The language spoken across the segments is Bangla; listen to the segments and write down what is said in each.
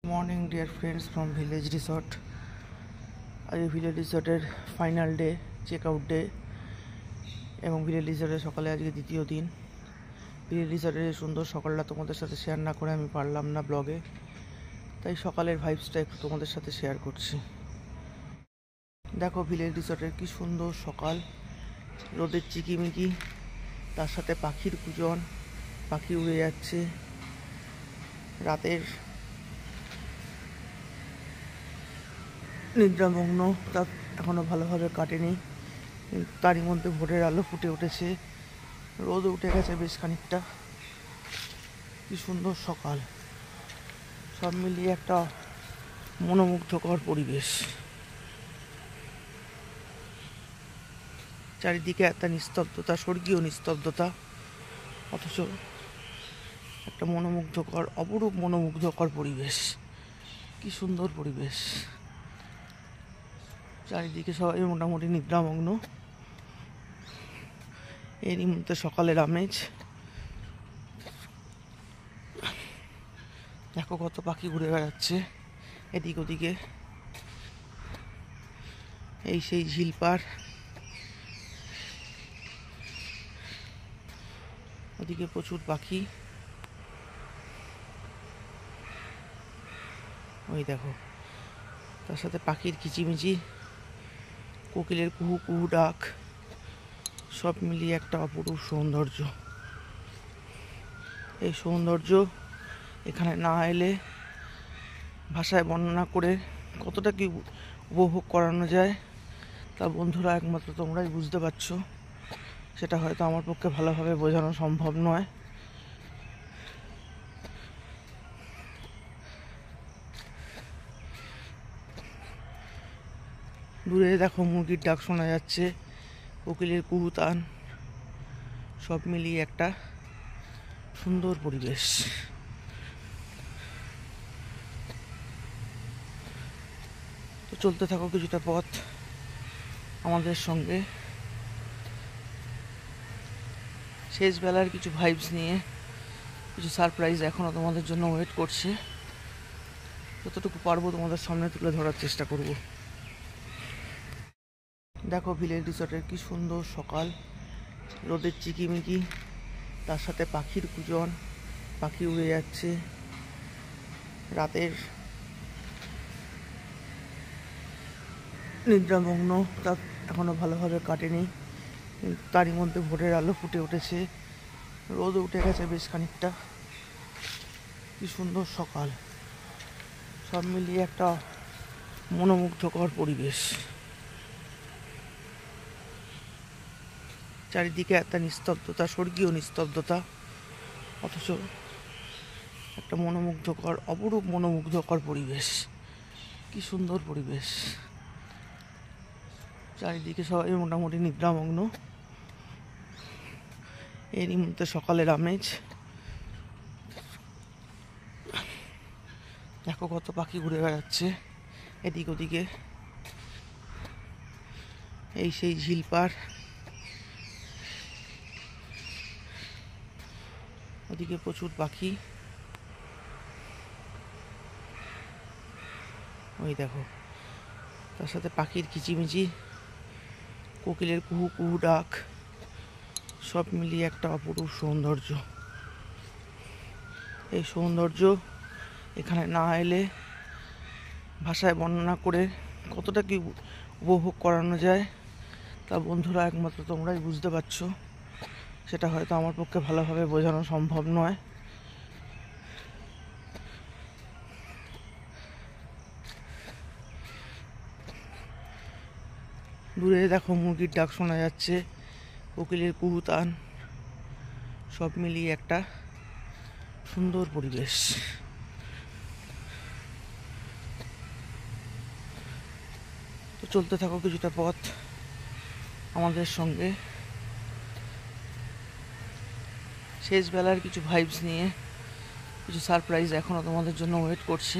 Morning dear friends from village resort. আজ ভিলেজ রিসর্টের final day, check out day, এবং ভিলেজ রিসর্টের সকালে আজকে দ্বিতীয় দিন। ভিলেজ রিসর্টের সুন্দর সকালটা তোমাদের সাথে শেয়ার না করে আমি পারলাম না ব্লগে, তাই সকালের ভাইবসটা একটু তোমাদের সাথে শেয়ার করছি। দেখো ভিলেজ রিসর্টের কি সুন্দর সকাল, রোদের চিকিমিকি, তার সাথে পাখির কুজন, পাখি উড়ে যাচ্ছে। রাতের নিদ্রামগ্ন তা এখনও ভালোভাবে কাটেনি, তারই মধ্যে ভোরের আলো ফুটে উঠেছে, রোদ উঠে গেছে বেশ খানিকটা। কি সুন্দর সকাল, সব মিলিয়ে একটা মনোমুগ্ধকর পরিবেশ। চারিদিকে একটা নিস্তব্ধতা, স্বর্গীয় নিস্তব্ধতা, অথচ একটা মনোমুগ্ধকর, অপরূপ মনোমুগ্ধকর পরিবেশ। কি সুন্দর পরিবেশ, চারিদিকে সবাই মোটামুটি নিদ্রামগ্ন। এরই মধ্যে সকালের আমেজ। দেখো কত পাখি ঘুরে বেড়াচ্ছে এদিক ওদিকে। এই সেই ঝিলপাড়, ওদিকে প্রচুর পাখি। ওই দেখো, তার সাথে পাখির কিচিমিচি, কোকিলের কুহু কুহু ডাক, সব মিলিয়ে একটা অপরূপ সৌন্দর্য। এই সৌন্দর্য এখানে না এলে ভাষায় বর্ণনা করে কতটা কি উপভোগ করানো যায় তা বন্ধুরা একমাত্র তোমরাই বুঝতে পারছো। সেটা হয়তো আমার পক্ষে ভালোভাবে বোঝানো সম্ভব নয়। দূরে দেখো মুরগির ডাক শোনা যাচ্ছে, কোকিলের কুহুতান, সব মিলিয়ে একটা সুন্দর পরিবেশ। তো চলতে থাকো কিছুটা পথ আমাদের সঙ্গে, শেষ বেলার কিছু ভাইবস নিয়ে, কিছু সারপ্রাইজ এখনও তোমাদের জন্য ওয়েট করছে। যতটুকু পারবো তোমাদের সামনে তুলে ধরার চেষ্টা করব। দেখো ভিলেজ রিসর্টের কি সুন্দর সকাল, রোদের চিকিমিকি, তার সাথে পাখির কুজন, পাখি উড়ে যাচ্ছে। রাতের নিদ্রামগ্ন তা এখনও ভালোভাবে কাটেনি, তারই মধ্যে ভোরের আলো ফুটে উঠেছে, রোদ উঠে গেছে বেশ খানিকটা। কি সুন্দর সকাল, সব মিলিয়ে একটা মনোমুগ্ধকর পরিবেশ। চারিদিকে একটা নিস্তব্ধতা, স্বর্গীয় নিস্তব্ধতা, অথচ একটা মনোমুগ্ধকর, অপরূপ মনোমুগ্ধকর পরিবেশ। কি সুন্দর পরিবেশ, চারিদিকে সবাই মোটামুটি নিদ্রামগ্ন। এরই মধ্যে সকালের আমেজ। দেখো কত পাখি ঘুরে বেড়াচ্ছে এদিক ওদিকে। এই সেই ঝিলপাড়, ওদিকে প্রচুর পাখি। ওই দেখো, তার সাথে পাখির কিচিমিচি, কোকিলের কুহু কুহু ডাক, সব মিলিয়ে একটা অপরূপ সৌন্দর্য। এই সৌন্দর্য এখানে না এলে ভাষায় বর্ণনা করে কতটা কি উপভোগ করানো যায় তা বন্ধুরা একমাত্র তোমরাই বুঝতে পারছো। সেটা হয়তো আমার পক্ষে ভালোভাবে বোঝানো সম্ভব নয়। দূরে দেখো মুরগির ডাক শোনা যাচ্ছে, কোকিলের কুহুতান, সব মিলিয়ে একটা সুন্দর পরিবেশ। তো চলতে থাকো কিছুটা পথ আমাদের সঙ্গে, শেষ বেলার কিছু ভাইবস নিয়ে, কিছু সারপ্রাইজ এখনও তোমাদের জন্য ওয়েট করছে।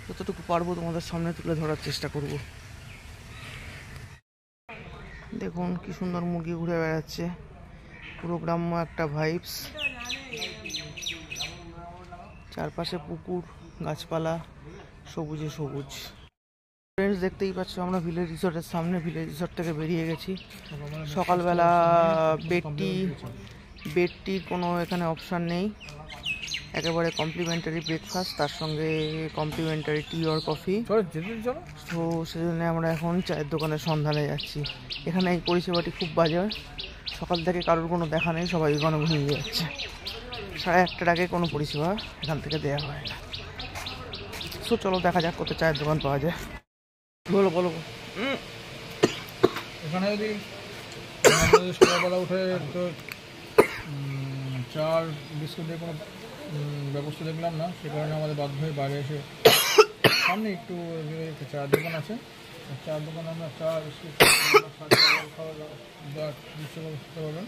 যতটুকু পারবো তোমাদের সামনে তুলে ধরার চেষ্টা করব। দেখুন কি সুন্দর মুরগি ঘুরে বেড়াচ্ছে, পুরো গ্রাম্য একটা ভাইবস। চারপাশে পুকুর, গাছপালা, সবুজে সবুজ। ফ্রেন্ডস, দেখতেই পাচ্ছ আমরা ভিলেজ রিসর্টের সামনে, ভিলেজ রিসর্ট থেকে বেরিয়ে গেছি। সকালবেলা বেডটি কোনো এখানে অপশান নেই, একেবারে কমপ্লিমেন্টারি ব্রেকফাস্ট, তার সঙ্গে কমপ্লিমেন্টারি টি অর কফি। তো সেজন্য আমরা এখন চায়ের দোকানের সন্ধানে যাচ্ছি। এখানে এই পরিষেবাটি খুব বাজে, সকাল থেকে কারোর কোনো দেখা নেই, সবাই ওখানে ঘুমিয়ে যাচ্ছে। 1:30টার আগে কোনো পরিষেবা এখান থেকে দেওয়া হয় না। সো চলো দেখা যাক কত চায়ের দোকান পাওয়া যায়। বলো বলো। এখানে যদি সকালবেলা উঠে তো চার বিস্কুটের কোনো ব্যবস্থা দেখলাম না, সে কারণে আমাদের বাধ্য হয়ে বাইরে এসে সামনে একটু চায়ের দোকান আছে, চায়ের দোকানে আমরা চা বিস্কুট পাবেন।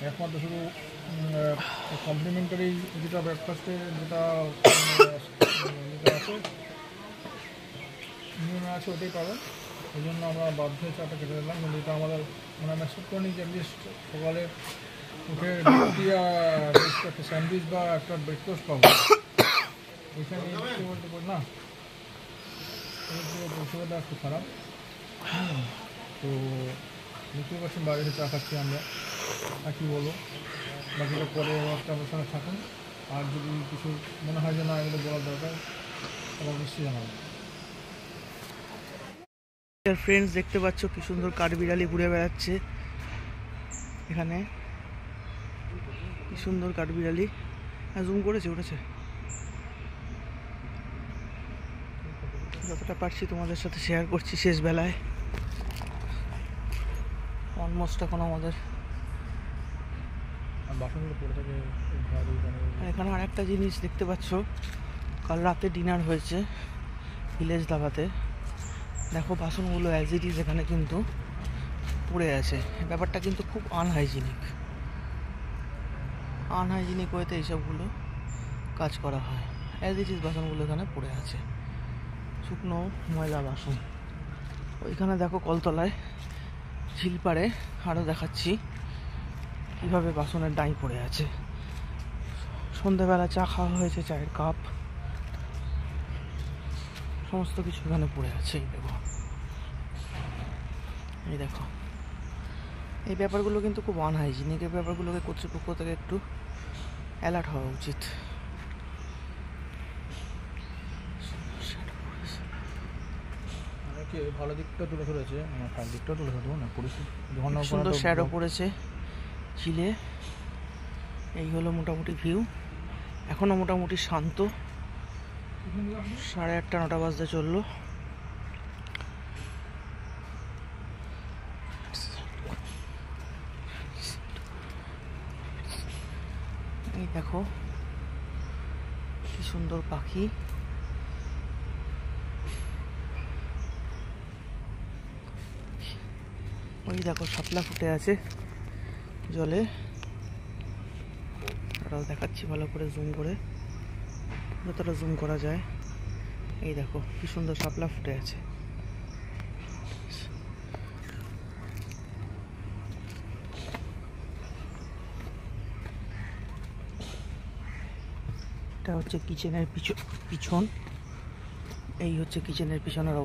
একমাত্র শুধু কমপ্লিমেন্টারি যেটা ব্রেকফাস্টে যেটা আছে নিয়মে আছে ওটাই পাবেন। এই জন্য আমরা বাধ্য হয়ে চাটা কেটে দিলাম, কিন্তু এটা আমাদের মানে আমি এক্সপেক্ট করিনি যে অ্যাটলিস্ট সকালে উঠে একটা স্যান্ডউইচ বা একটা ব্রেকফাস্ট পাবো। ওইখানে বলতে পারি না, পরিষেবাটা একটু খারাপ। তো বুঝতে পারছেন বাইরে চা খাচ্ছি আমরা, আর কী বলবো, বাকিটা পরে একটা আমার সঙ্গে থাকুন। আর যদি কিছু মনে হয় যে না এগুলো বলার দরকার তাহলে নিশ্চয়ই জানাবো। ফ্রেন্ডস, দেখতে পাচ্ছ কি সুন্দর কাঠবিড়ালি ঘুরে বেড়াচ্ছে এখানে, কি সুন্দর কাঠবিড়ালি। হ্যাঁ, জুম করেছে, উঠেছে। যতটা পারছি তোমাদের সাথে শেয়ার করছি শেষ বেলায়। অলমোস্ট এখন আমাদের এখানে আর একটা জিনিস দেখতে পাচ্ছ, কাল রাতে ডিনার হয়েছে ভিলেজ ধাবাতে। দেখো বাসনগুলো অ্যাজ ইট ইজ এখানে কিন্তু পড়ে আছে। ব্যাপারটা কিন্তু খুব আনহাইজিনিক ওয়েতে এইসবগুলো কাজ করা হয়। অ্যাজ ইট ইজ বাসনগুলো এখানে পড়ে আছে, শুকনো ময়লা বাসন। ওইখানে দেখো কলতলায় ঝিলপাড়ে আরও দেখাচ্ছি কীভাবে বাসনের ডাই পড়ে আছে। সন্ধ্যাবেলা চা খাওয়া হয়েছে, চায়ের কাপ, সমস্ত কিছু এখানে পড়ে আছে। এই দেখো, এই ব্যাপারগুলো কিন্তু খুব আনহাইজিনিক। এই ব্যাপারগুলোকে কর্তৃপক্ষ থেকে একটু অ্যালার্ট হওয়া উচিত। ভালো দিকটা তুলে ধরেছে, খারাপ দিকটা তুলে ধরবো না। সুন্দর শ্যাডো পড়েছে ঝিলে। এই হলো মোটামুটি ভিউ। এখনও মোটামুটি শান্ত। 8:30 9টা বাজতে চললো। এই দেখো কি সুন্দর পাখি। ওই দেখো শাপলা ফুটে আছে জলে। তারাও দেখাচ্ছি ভালো করে জুম করে, যতটা জুম করা যায়। এই দেখো কি সুন্দর শাপলা ফুটে আছে। এটা হচ্ছে কিচেনের পিছন। এই হচ্ছে কিচেনের পিছনের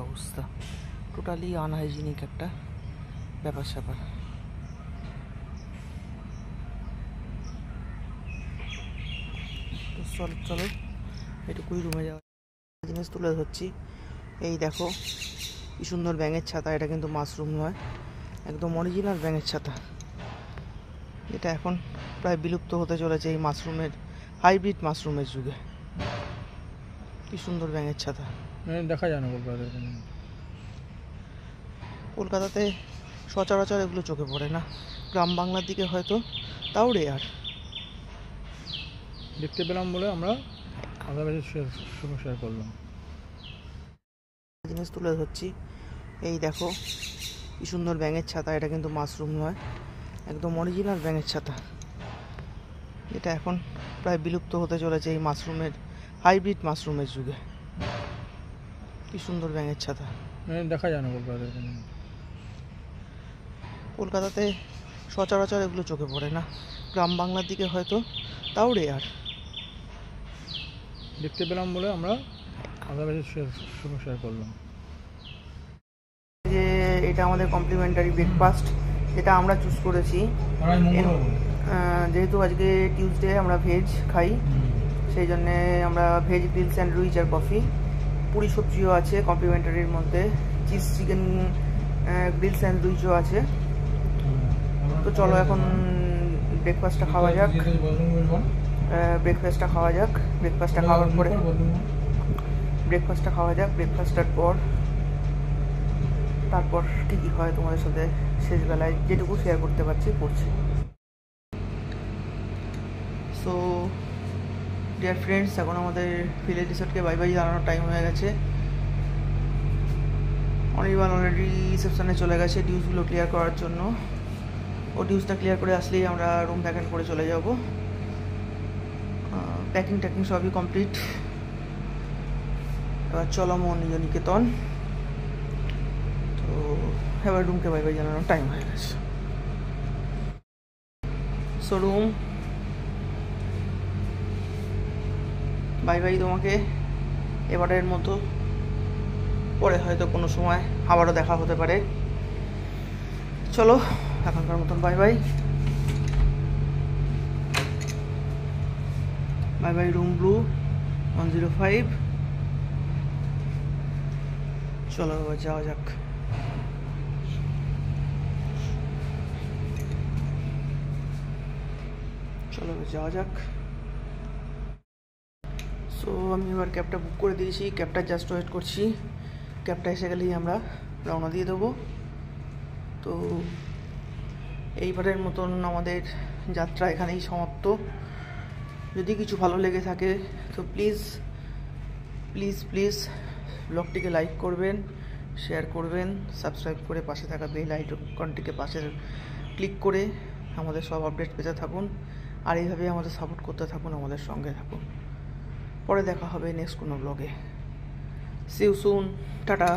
অবস্থা। টোটালি আনহাইজিনিক একটা ব্যাপার স্যাপার। চলো এটুকুই রুমে যাওয়া জিনিস তুলে ধরছি। এই দেখো কি সুন্দর ব্যাঙের ছাতা। এটা কিন্তু মাশরুম নয়, একদম অরিজিনাল ব্যাঙের ছাতা। এটা এখন প্রায় বিলুপ্ত হতে চলেছে এই মাশরুমের, হাইব্রিড মাশরুমের যুগে। কি সুন্দর ব্যাঙের ছাতা, দেখা যায় না। কলকাতাতে সচরাচর এগুলো চোখে পড়ে না, পরিস্থিতি। কলকাতাতে গ্রাম বাংলার দিকে হয়তো তাও রেয়ার দেখতে পেলাম বলে আমরা আপনাদের শেয়ার করলাম। জিনিস তুলে ধরছি। এই দেখো কি সুন্দর ব্যাঙের ছাতা। এটা কিন্তু মাশরুম নয়, একদম অরিজিনাল ব্যাঙের ছাতা। এটা এখন প্রায় বিলুপ্ত হতে চলেছে এই মাশরুমের, হাইব্রিড মাশরুমের যুগে। কি সুন্দর ব্যাঙের ছাতা, দেখা যায় না। কলকাতাতে সচরাচর এগুলো চোখে পড়ে না, গ্রাম বাংলার দিকে হয়তো তাও রেয়ার। দেখতে পেলাম বলে আমরা আপনাদের সঙ্গে শেয়ার করলাম। যে এটা আমাদের কমপ্লিমেন্টারি ব্রেকফাস্ট, এটা আমরা চুজ করেছি যেহেতু আজকে টিউসডে, আমরা ভেজ খাই, সেই জন্যে আমরা ভেজ গ্রিল স্যান্ডউইচ আর কফি, পুরি সবজিও আছে কমপ্লিমেন্টারির মধ্যে, চিজ চিকেন গ্রিল স্যান্ডউইচও আছে। তো চলো এখন ব্রেকফাস্টটা খাওয়া যাক। ব্রেকফাস্টটা খাওয়া যাক ব্রেকফাস্টটার পর তারপর কী কী হয় তোমাদের সাথে শেষবেলায় যেটুকু শেয়ার করতে পারছি করছি। সো ডিয়ার ফ্রেন্ডস, এখন আমাদের ভিলেজ রিসর্টকে বাই বাই জানানোর টাইম হয়ে গেছে। অনির্বাণ অলরেডি রিসেপশনে চলে গেছে ডিউসগুলো ক্লিয়ার করার জন্য। ও ডিউসটা ক্লিয়ার করে আসলেই আমরা রুম ভ্যাকেন্ট করে চলে যাব। প্যাকিং সবই কমপ্লিট। এবার চলো মন নিকেতন। তো এবার রুমকে বাই বাই জানানোর টাইম হয়ে গেছে। সো রুম, বাই বাই তোমাকে এবারের মতো, পরে হয়তো কোনো সময় আবারও দেখা হতে পারে। চলো এখনকার মতন bye bye. Bye bye room blue 105। চলো এবার যাওয়া যাক। সো আমি এবার ক্যাবটা বুক করে দিয়েছি, ক্যাবটা জাস্ট ওয়েট করছি। ক্যাবটা এসে গেলেই আমরা রওনা দিয়ে দেবো। তো এইবারের মতন আমাদের যাত্রা এখানেই সমাপ্ত। যদি কিছু ভালো লেগে থাকে তো প্লিজ ব্লগটিকে লাইক করবেন, শেয়ার করবেন, সাবস্ক্রাইব করে পাশে থাকা বেল আইকনটিকে পাশে ক্লিক করে আমাদের সব আপডেট পেতে থাকুন। আর এইভাবে আমাদের সাপোর্ট করতে থাকুন, আমাদের সঙ্গে থাকুন। পরে দেখা হবে নেক্সট কোনো ব্লগে। See you soon, tata.